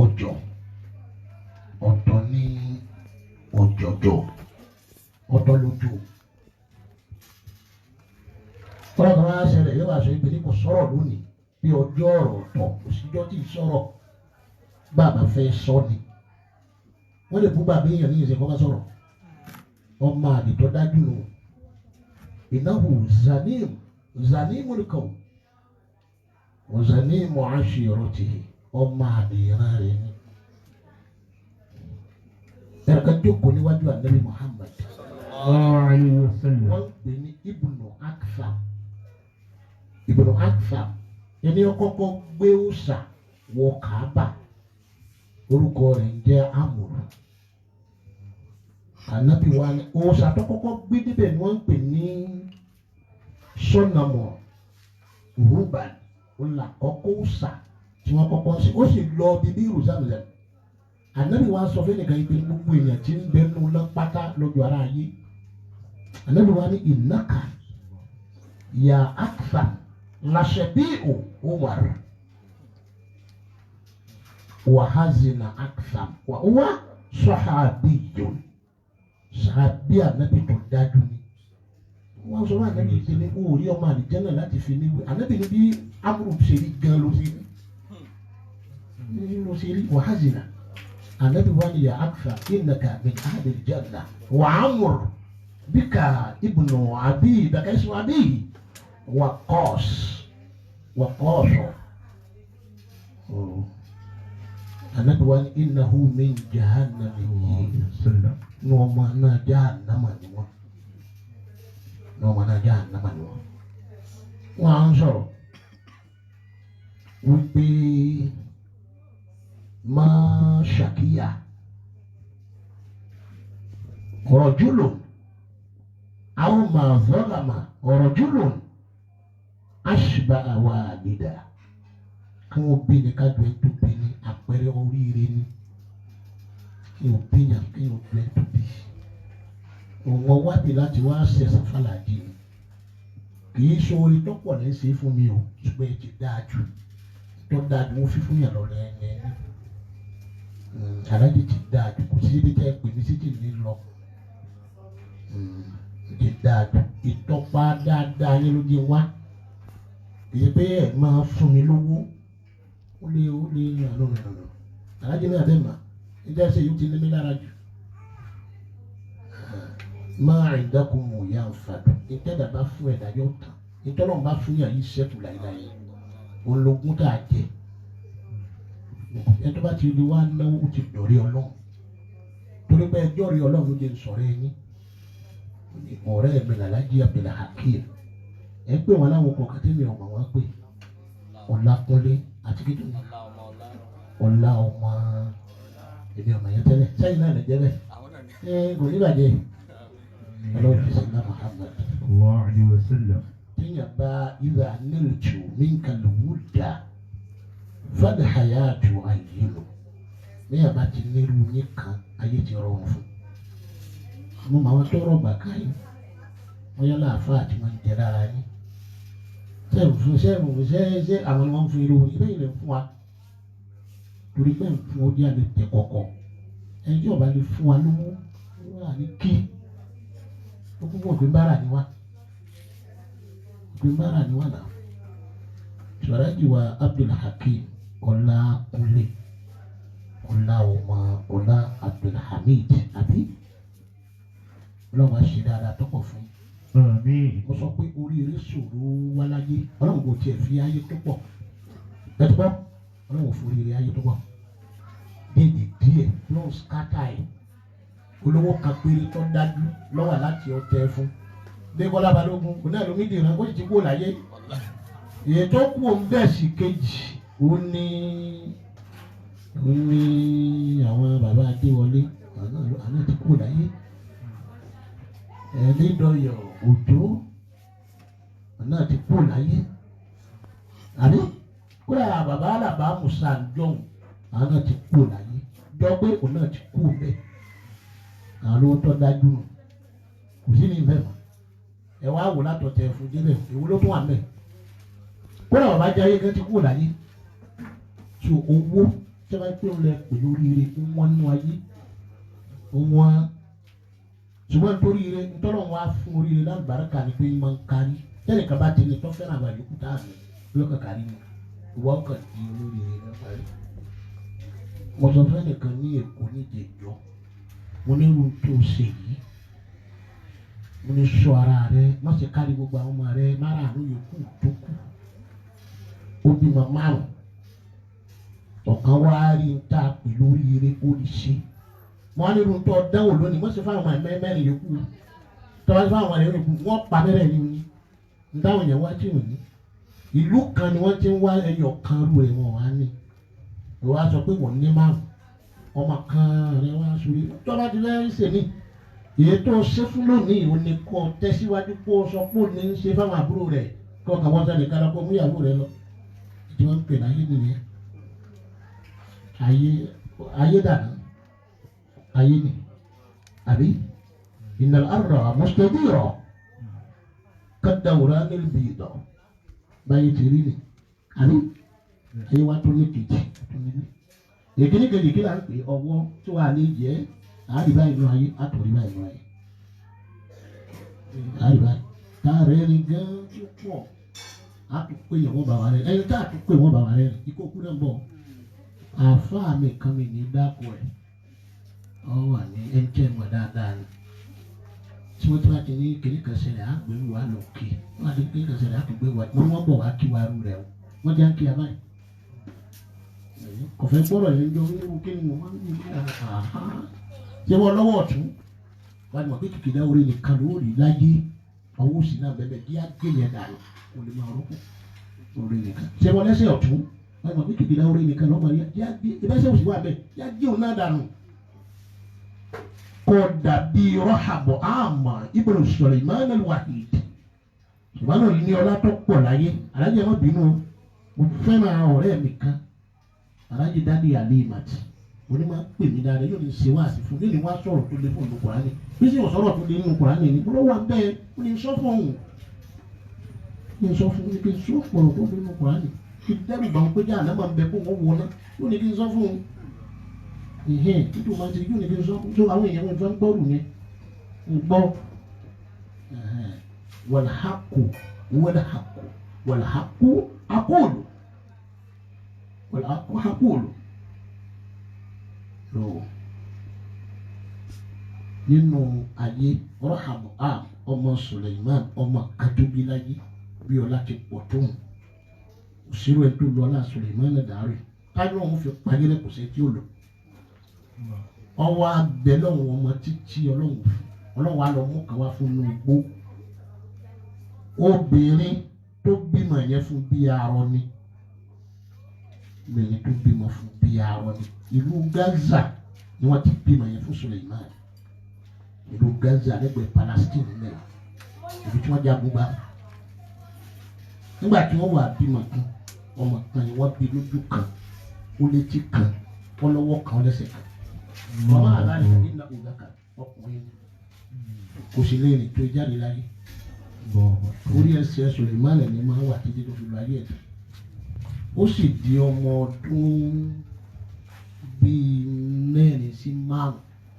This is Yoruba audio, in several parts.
òjò ọ̀tọ̀ ní òjòjò ọ̀tọ̀ lójú. Fọlá kan máa ń ṣẹlẹ̀ yóò wá sọ pé ní kò sọ̀rọ̀ lónìí bí ọjọ́ ọ̀rọ̀ ọ̀tọ̀ kò síjọ́ tí ì sọ̀rọ̀ bàbá fẹ́ sọ ni. Wọ́n lè fún bàbá èèyàn ní ìṣẹ̀kọ́ bá sọ̀rọ̀ ọmọ àdìtọ́ dájú nù. Ìnáwó zanim nìkan wọ́n zanim ashiratihi ọmọ àdìyàn rẹ̀ ni. Ẹ̀rọ kan jókòó níwájú Ànábì Muhammad. Wọ́n pè ní Ibnu Aktham ẹni ọkọ̀ọ̀kọ̀ gbé òòṣà wọ Kaaba orúkọ rẹ̀ ń jẹ́ Amuru. Ànábì wa ni òòṣà tó kọ́kọ́ gbé débẹ̀ ni wọ́n ń pè ní Sọ́nàmọ̀ Rúbàn ọ̀là kọ́kọ́ òòṣà tí wọ́n kọ́kọ́ ń ṣe ó sì lọ bíbí Jerusalem. Ànábì wa sọ fún ẹnìkan yìí pé gbogbo èèyàn ti ń bẹnu lọ pátá lójú ara ayé. Ànábì wa ni ìnáka ya Aktham lashabi'u Umar wa hazina Aktham wa huwa sahabiyyun. Sahabi Ànábì tó dájú ni. Wọ́n sọ fún Ànábì pé ní orí ọmọ àlìjẹ́nà láti fi níwèé. Ànábì ní bí Amru ṣe rí gan ló ṣe rí wa hazina. Ànábì wa ni ya Aktham innaka min ahli al-janna wa Amr bika ibnu abi baka ismu abi Waqqas. Ànábì wa ni innahu min jahannam ní ọmọ náà jahannama ni wọ́n. Wọ́n á ń sọ̀rọ̀ wípé máa ṣàkíyà rajulun aw ma zalama rajulun ashba'a walida. Kí wọ́n bí ní kájọ ẹ̀ tó bí ní àpẹẹrẹ oríire ni. Kí wọ́n bí yàn kí wọ́n bí ẹ̀ tó bí. Òun wábi láti wá ṣẹ̀ṣẹ̀ fàlàjì ni. Kì í ṣe orin tó pọ̀ ní ṣe fún mi o ṣùgbọ́n ẹ ti dáa jù tó dáa jù wọ́n fi fún yàn lọ́rẹ́ ẹni. Aláàjì ti dáa jù kò sí ibi tẹ́ ẹ pè mí sí ti ní lọ. Ti dáa jù ìtọ́pá dáadáa yín ló dé wá. Kì í pé ẹ máa fún mi lówó. Ó lé àlọ́. Aláàjì náà bẹ́ẹ̀ mà ẹjẹ́ ṣe yóò ti ní mi lára jù. Máa rìn dákun mọ̀ ìyá àǹfààní. Ìtẹ́dà bá fún ẹ̀dá yóò tán. Ìtọ́lọ́run bá fún yàn yìí ṣẹ́kù láìláyé. Ológun tá a jẹ. Ẹni tó bá ti di wá náwó ó ti dọ̀rí Ọlọ́run. Torí pé ẹjọ́ rí Ọlọ́run ló jẹ́ sọ̀rọ̀ ẹni. Ọ̀rẹ́ mi Alhaji Abdul Hakeem. Ẹ pé wọn láwọn kọ̀ọ̀kan tí mi ò mọ̀ wọ́n pè. Ọlákúnlé àti kí ni ọlá ọmọ èmi ọmọ yẹn tẹ́lẹ̀ sẹ́yìn náà lè jẹ́ bẹ́ẹ̀. Kò ní bàjẹ́. Ọlọ́run fi sinna Muhammad. Tíyàn bá ìlà nílùú minka lùwúdà fad hayatu ayélu. Bẹ́ẹ̀ bá ti nílùú nìkan ayé ti rọrùn fún. Mo máa wọ́n tọrọ bàkà yìí. Wọ́n yálà àfa àti wọn jẹ lára yín. Ṣé àwọn ni wọ́n ń fún irú ìbẹ́ ìlẹ̀ fún wa? Torí pé fún ó díẹ̀ lè tẹ kọ̀kọ̀. Ẹni tí ọba lè fún wa lówó wọ́n wà ní kí. Ó kúkú ògbé bára ni wá. Náà. Alhaji wa Abdul Hakeem Ọlákúnlé Ọlá Abdul Hamid àbí ọlọ́run ṣe dáadáa tọ́pọ̀ fún. Mo sọ pé oríire ṣòro wá láyé ọlọ́run kò tiẹ̀ fi ayé tó pọ̀ lẹ́tọ́ ọlọ́run fún oríire ayé tó pọ̀ déèdè díẹ̀ lọ́wọ́ skátà ẹ̀ olówó kan péré tó dájú lọ́wọ́ láti ọtẹ fún Débọ́lá Balógun kò náà lómi dìran ó sì ti kú láyé èyí tó kú òun bẹ́ẹ̀ sì kejì ó ní àwọn bàbá Adéwọlé àná ti kú láyé. Ẹ̀ẹ́dẹ́dọ̀yọ̀ Òjó náà ti kú láyé. Àbí kúrò bàbá Àlàbá Musa Jọ̀hún àwọn náà ti kú láyé. Jọ́gbé òun náà ti kú bẹ́ẹ̀. Àwọn olówó tó dájú nù. Kò sí ní ìfẹ́ mọ́. Ẹ wá wò látọ̀ tẹ fún délẹ̀. Èwo ló tún wà mẹ́? Kúrò bàbá Jayé kan ti kú láyé. tí owó tí wọ́n pè ń lẹ pẹ̀lú oríire wọ́n nú ayé wọ́n ṣùgbọ́n nítorí ire nítorí wọn á fún oríire lálùbáríkà ni pé máa ń kárí tẹ́lẹ̀ kan bá ti ní tó fẹ́ràn àwọn àyòkú táàmì lọ́kàn kárí ni ìwọ́n kàn di olóríire lọ́kàn rí. mo sọ fẹ́ nìkan ní Èkó níjẹ̀jọ́ mo ní irun tó ṣe yìí mo ní sọ ara rẹ má ṣe kárí gbogbo àwọn ọmọ rẹ márààrún yòókù tó kù ó bímọ márùn ọ̀kan wá rí ń tà pẹ̀lú oríire ó lè ṣe wọ́n á ní irun tó dánwò lónìí wọ́n sì fáwọn ọmọ mẹ́rin yòókù tọ́wọ́ fáwọn ọmọ rẹ̀ yòókù wọ́n pa mẹ́rẹ̀ ní ní ń dáhùn yẹn wá tí ò ní ìlú kan ni wọ́n ti ń wá ẹyọ kan rú ẹ̀ wọ́n wá ní ìwọ á sọ pé wọ́n ní márùn ọmọ kan rẹ̀ wá sórí tọ́ba ti fẹ́ ṣe ní èyí tó ṣe fún lónìí ò ní kọ́ tẹ̀síwájú kó sọ pé ò ní ń ṣe fáwọn àbúrò rẹ̀ kọ́ kàwọn sọ nìkan lọ kó mú ìyàwó rẹ̀ lọ tí wọ́n ń pè láyé nìyẹn ayé dànù ayé ni àbí innal arda mustadira kadawra nil bida báyìí ti rí ni àbí ayé wa tó ní kejì èkìní kejì kí là ń pè ọwọ́ tó wà ní ìjẹ́ àríbá inú ayé àtòríbá inú ayé àríbá táàrẹ́ ni gan tó pọ̀ àtúpé ìwọ̀n bàbá rẹ̀ ẹni tá àtúpé ìwọ̀n bàbá rẹ̀ ìkókú náà bọ̀ àfáà mi kan mi ní dáko ẹ̀ ọ wà ní ẹnjẹ́ mọ̀ dáadáa ni tí wọ́n ti wá ti ní kiri kan ṣẹlẹ̀ á gbé wa lókè wọ́n á ti kiri kan ṣẹlẹ̀ á gbé wa wọ́n bọ̀ wá kí wa rú rẹ̀ o wọ́n já ń kí a báyìí kọ̀fẹ́ gbọ́dọ̀ yẹn jọ wíwú kí ni mo máa ń ní ṣé wọ́n lọ́wọ́ ọ̀tún wọ́n ti mọ̀ pé kìkìdá orí nìkan ló rí láyé ọwọ́ òsì náà bẹ́ẹ̀ bí ágé yẹn dànù kò lè máa rọ́pò orí nìkan ṣé wọ́n lẹ́sẹ̀ ọ̀tún wọ́n ti mọ̀ pé kìkìdá orí nìkan lọ́mọ yẹn ìbẹ́sẹ̀ òsì wà bẹ́ẹ̀ yá gé òun náà dànù kò dàbí rọ́hàbọ̀ àmọ́ Ibn Sulaiman al-Wahid ṣùgbọ́n náà ní ọlá tó pọ̀ láyé alájẹ má bínú mo fẹ́ràn ọ̀rẹ́ mi kan alájẹ dáadé Alimat òní máa ń pè mí dáadáa yóò ní ṣe wá sí fún mi ní wá sọ̀rọ̀ tó lé fún ìlú Kùránì bí sì wọ́n sọ̀rọ̀ tó lé nínú Kùránì ni mo wà bẹ́ẹ̀ ó ní sọ fún òun ní sọ fún mi kí n sọ fọ̀rọ̀ tó lé nínú Kùránì kí n dẹ́rù bá wọn pé jáà náà máa ń bẹ kó wọ́n wọ náà yóò ní kí n sọ fún òun títí máa ti yóò ní kí n sọ fún tó àwọn èèyàn wọn fẹ́ ń gbọ́rù yẹn ń gbọ́ wàlhákù akóòlù wàlhákù akóòlù nínú ayé rọ́hàmù ọmọ Suleiman ọmọ kadóbiláyé bí ọlá ti pọ̀ tó ń òṣèré ẹ̀ tó lọ ọlá Suleiman dàrí táyọ̀ òun fi parí rẹ̀ kò sẹ́ tí ó lọ ọwọ́ abẹ lọ́wọ́ ọmọ títí ọlọ́run á lọ mú kan wá fún un gbó obìnrin tó bímọ yẹn fún bí arọ ni obìnrin tó bímọ fún bí arọ ni ìlú Gaza ni wọ́n ti bímọ yẹn fún Suleiman ìlú Gaza lẹ́gbẹ̀ẹ́ Palestine nílẹ̀ ibi tí wọ́n jagun bá nígbà tí wọ́n wà bímọ kan ọmọ kan ni wọ́n bí lójú kan ó létí kan wọ́n lọ́wọ́ kan lẹ́sẹ̀ kan ọmọ aláàlẹ nínú ìgbàkà ọkùnrin kò sí lè rìn tó jáde láyé orí ẹsẹ̀ Suleiman ni máa wà títí tó fi lọ ayé ẹ̀ ó sì di ọmọ ọdún bíi 4 sí 5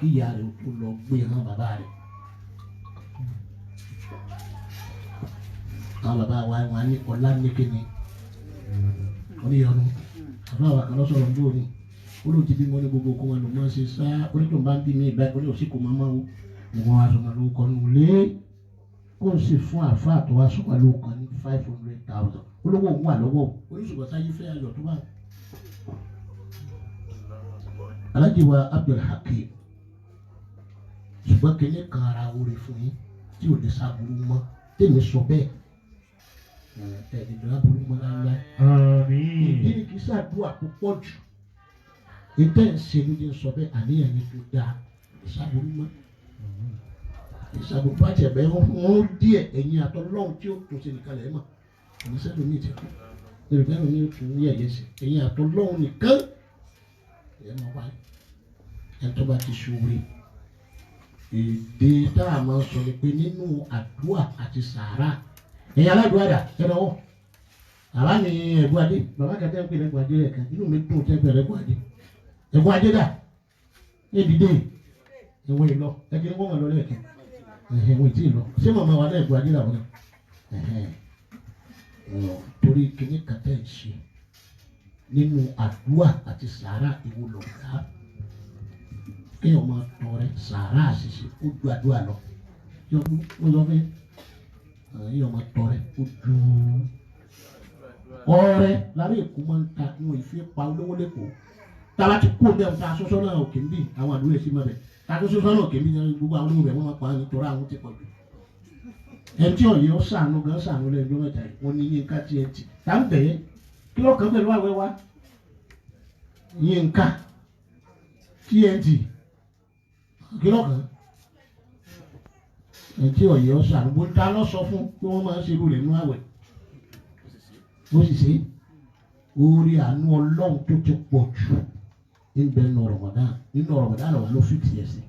kí ìyá rẹ̀ tó lọ gbé hàn bàbá rẹ̀ àwọn bàbá wa wọn ní ọlá nìkéni oníyanu àbá wa kan lọ́sọ̀rọ̀ ń dúró ni olóòtú bí wọ́n ní gbogbo kó wọn lò mọ́ ṣe sá onítò bá ń bí mi ìgbà ìkọ́lé òsì kò máa máa wo ìwọ̀n àtọ̀nà ló kọ́ ní ilé kó o sì fún àáfàá tó wá sọ́kà ló kàn ní 500,000 olówó òun wà lọ́wọ́ oníṣùgbọ́n sáyé fẹ́ ayọ̀ tó bá. Alhaji wa Abdulhakeem ṣùgbọ́n kẹ́lẹ́ kan ara orí fún yín tí ò lè sábúrú mọ́ tèmi sọ bẹ́ẹ̀ ẹ̀ẹ́dẹ̀dọ̀ aburú mọ́ láńlá. ìdí ni kì í ṣàdúrà púpọ̀ jù ìtẹ́ ìṣèlú ni sọ bẹ́ẹ̀ àníyàn yẹn tó dáa ìṣàbùrú mọ́ ìṣàbùrú àti ẹ̀bẹ̀ wọn díẹ̀ ẹ̀yìn àtọ́lọ́hún tí ó tó ṣe nìkan lẹ́ẹ̀ mọ̀ ní sẹ́dùn ní ìtìkú yorùbá ní òtún ní ẹ̀yẹ sí ẹ̀yìn àtọ́lọ́hún nìkan ẹ̀ mọ̀ wáyé ẹ̀ tó bá ti ṣòwò èdè tá a máa sọ ni pé nínú àdúrà àti sàárà ẹ̀yìn aládùúrà dà ẹ̀ lọ́wọ́ àwa ni ẹ̀gbọ́n adé bàbá kan tẹ́ ń pè lẹ́gbọ́n adé rẹ̀ kan inú mi dùn tẹ́ ń pè lẹ́gbọ́n adé ẹ̀gbọ́n adé dà èdìdé ìwé ìlọ ẹgbẹ́ wọ́n lọ lẹ́ẹ̀kẹ́ ìwé tí ìlọ ṣé màmá wa náà ẹ̀gbọ́n adé làwọn náà torí kíní kàtẹ́ ń ṣe nínú àdúrà àti sàárà ìwò lọ́gá kéèyàn máa tọrẹ sàárà àṣìṣe ó ju àdúrà lọ ó lọ fẹ́ kéèyàn máa tọrẹ ó ju ọrẹ lára èkó máa ń ta ìwọ̀n ìfẹ́ pa olówó lẹ́kọ̀ọ́ tába ti kú ọdẹ ọ̀tá aṣọ́ṣọ́ náà òkè ń bì àwọn àdúrà èsì mọ́ bẹ̀ aṣọ́ṣọ́ náà òkè ń bì gbogbo àwọn olówó rẹ̀ wọ́n máa pa á nítorí àwọn ti pọ̀ jù ẹtí ọ̀yẹ́ ó sànú gan sànú lẹ́jọ́ mẹ́ta yìí wọ́n ní Yínká TNT tá ń bẹ̀yẹ kí lọ́kàn pẹ̀lú àwẹ̀ wa Yínká TNT kí lọ́kàn ẹtí ọ̀yẹ́ ó sànú bó ta lọ sọ fún pé wọ́n máa ń ṣe irú rẹ̀ nínú àwẹ̀ ó sì ṣe orí àánú Ọlọ́run tó ti pọ̀ jù níbẹ̀ nínú Ramadan ló fi tiẹ̀ sí.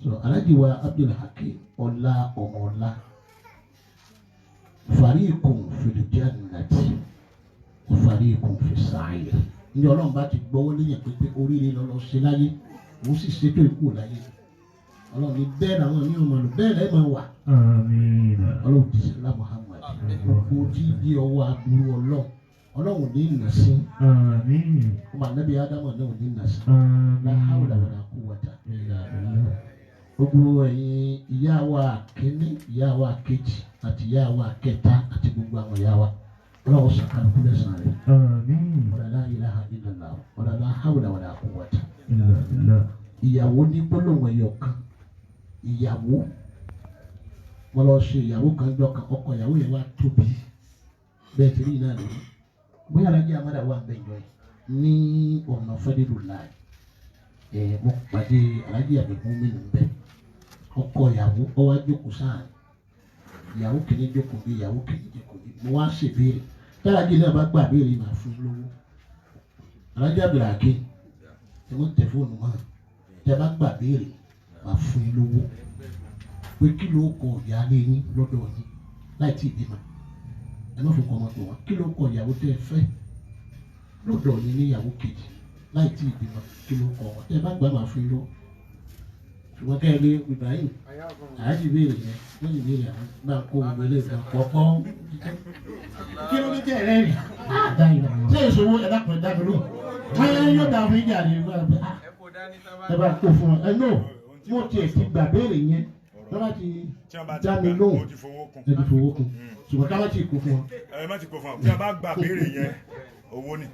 So Alhaji wa Abdul Hakim ọlá ọmọ ọlá fariqun fil jannati wa fariqun fis sa'ir ní Ọlọ́run bá ti gbọ́wọ́ léyìn pé oríire lọ́lọ́ ṣe láyé òun sì ṣètò ìkú láyé Ọlọ́run ní bẹ́ẹ̀ làwọn ní ọmọ lò bẹ́ẹ̀ lẹ́ẹ̀ máa wà Ọlọ́run ti sẹ́lá Muhammad gbogbo tí di ọwọ́ aburú Ọlọ́run ní ìnà sí ọmọ anábì Ádámù náà ní ìnà sí la hawla wala quwwata illa billah. Gbogbo ẹ̀yin ìyá wa kìíní ìyá wa kejì àti ìyá wa kẹta àti gbogbo àwọn ìyá wa Ọlọ́run sàkàlùkù lẹ́sàn rẹ̀ wala la ilaha illallah wala la hawla wala quwwata illa billah. Ìyàwó ní gbólóhùn ẹyọ kan ìyàwó wọn lọ ṣe ìyàwó kan jọ kan ọkọ ìyàwó yẹn wá tóbi bẹ́ẹ̀ tí rí iná lórí bóyá Alhaji Amada wà bẹ́ẹ̀ jọ yìí ní ọ̀nà fẹ́dẹ́lù láì mo pàdé Alhaji Àbẹ̀kún mi nù bẹ́ẹ̀ ọkọ ìyàwó ọ wá jókòó sáà ìyàwó kìíní jókòó bí ìyàwó kìíní jókòó bí mo wá ṣèbéèrè Alhaji náà bá gbà béèrè máa fún lówó Alhaji Abdulhakeem ẹ wọ́n tẹ fóònù mọ́ tẹ bá gbà béèrè máa fún lówó pé kí ló kọ ìyáálé yín lọ́dọ̀ yín láì tí ì bímọ ẹ má fún kọ́ ọmọ tó wá kí ló kọ ìyàwó tẹ fẹ́ lọ́dọ̀ yín níyàwó kejì láì tí ì bímọ kí ló kọ wọn tẹ bá gbà máa fún lówó ṣùgbọ́n kẹ́ ẹ lé Ibrahim àyájí béèrè yẹn wọ́n sì béèrè àwọn bá ń kó gbogbo ilé ìgbà pọ̀pọ̀ kí ló ní tẹ̀ rẹ́ rìn ṣé ìṣòwò ẹ̀dá kan dá mi lò wọ́n yóò dá fún ìjà rẹ̀ ẹ bá kó fún ọ ẹ náà mo tiẹ̀ ti gbà béèrè yẹn wọ́n bá ti dá mi lóhùn ẹ ti fowó kún ṣùgbọ́n ká bá ti kó fún ọ. ẹ má ti kó fún ọ bí a bá gbà béèrè yẹn owó ni.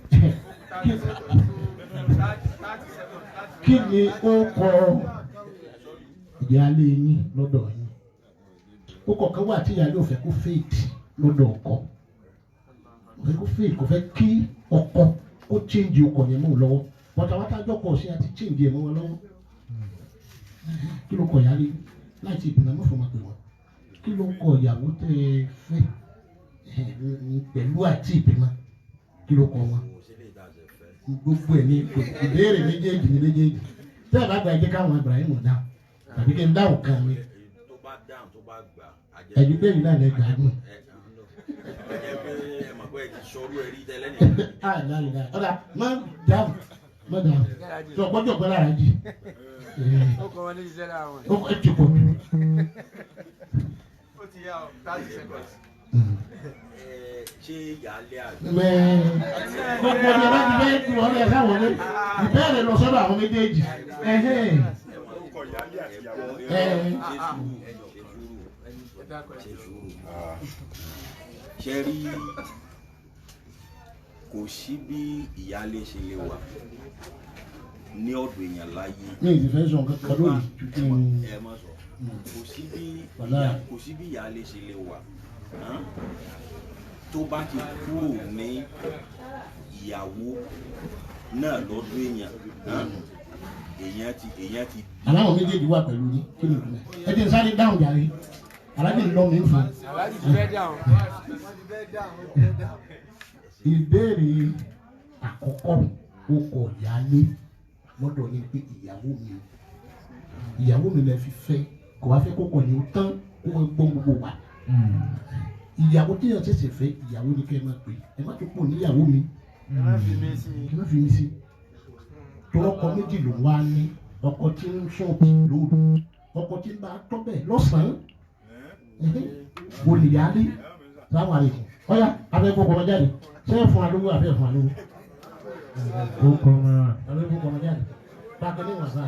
kí ni ó kọ ìyáálé yín lọ́dọ̀ yín ó kọ̀ọ̀kan wà tí ìyáálé ò fẹ́ kó fèèdì lọ́dọ̀ ọkọ ò fẹ́ kó fèèdì kò fẹ́ kí ọkọ kó chíǹjì ọkọ yẹn mọ́ lọ́wọ́ pọ̀tàwátà jọ́kọ̀ sí àti chíǹjì ẹ̀ mọ́ wọn lọ́wọ́ kí ló kọ ìyáálé láì tí ìbùnà mọ́ fọmọ pé wọn kí ló kọ ìyàwó tẹ́ ẹ fẹ́ pẹ̀lú àti ìbímọ kí ló kọ wọn gbogbo ẹ̀ ní ìbéèrè méjèèjì ní méjèèjì tẹ́ ẹ bá gba ẹjẹ́ káwọn Ibrahim dáhùn tàbí kí n dáhùn kan mi ẹ̀jú bẹ́ẹ̀ náà lè gbàgbọ́. ọ̀dà má dáhùn tó gbọ́dọ̀ gbọ́dọ̀ ara jì ó ti pọ̀ jù. ó ti yá ọ 30 seconds. ṣé ìyáálé àgbẹ̀. gbogbo ọdún ọba ti fẹ́ kú ọdún ẹ̀ sáwọn ní ìbéèrè lọ sọ́dọ̀ àwọn méjèèjì. ṣe rí kò sí bí ìyáálé ṣe lè wà ní ọ̀dọ̀ èèyàn láyé. ní ìdífẹ́ sọ kankan lórí tuntun. ẹ má sọ kò sí bí ìyáálé ṣe lè wà tó bá ti kúrò ní ìyàwó náà lọ́dọ̀ èèyàn ti. aláwọ̀ méjèèjì wà pẹ̀lú ní kí ni ìpínlẹ̀ ẹ ti ń sáré dáhùn jàre aláàjì ń lọ mí fún. ìbéèrè àkọ́kọ́ ó kọ ìyáálé lọ́dọ̀ ní pé ìyàwó mi lè fi fẹ́ kò wá fẹ́ kó kọ̀ ní tán kó wọ́n gbọ́ gbogbo wa ìyàwó tí yàn ṣẹ̀ṣẹ̀ fẹ́ ìyàwó ni kẹ́ ẹ máa pè ẹ má tó pọ̀ níyàwó mi ẹ má fi mi sí torọ́kọ méjì ló wá ní ọkọ tí ń ṣọ́ọ̀bù lóru ọkọ tí ń bá tọ́bẹ̀ lọ́sàn-án olùyàlé sáwọn àlejò ọ̀yà abẹ́kọ̀ kọ́mọ jáde sẹ́yìn fún alówó abẹ́ fún alówó abẹ́kọ̀ kọ́mọ jáde bákan ní wàsá.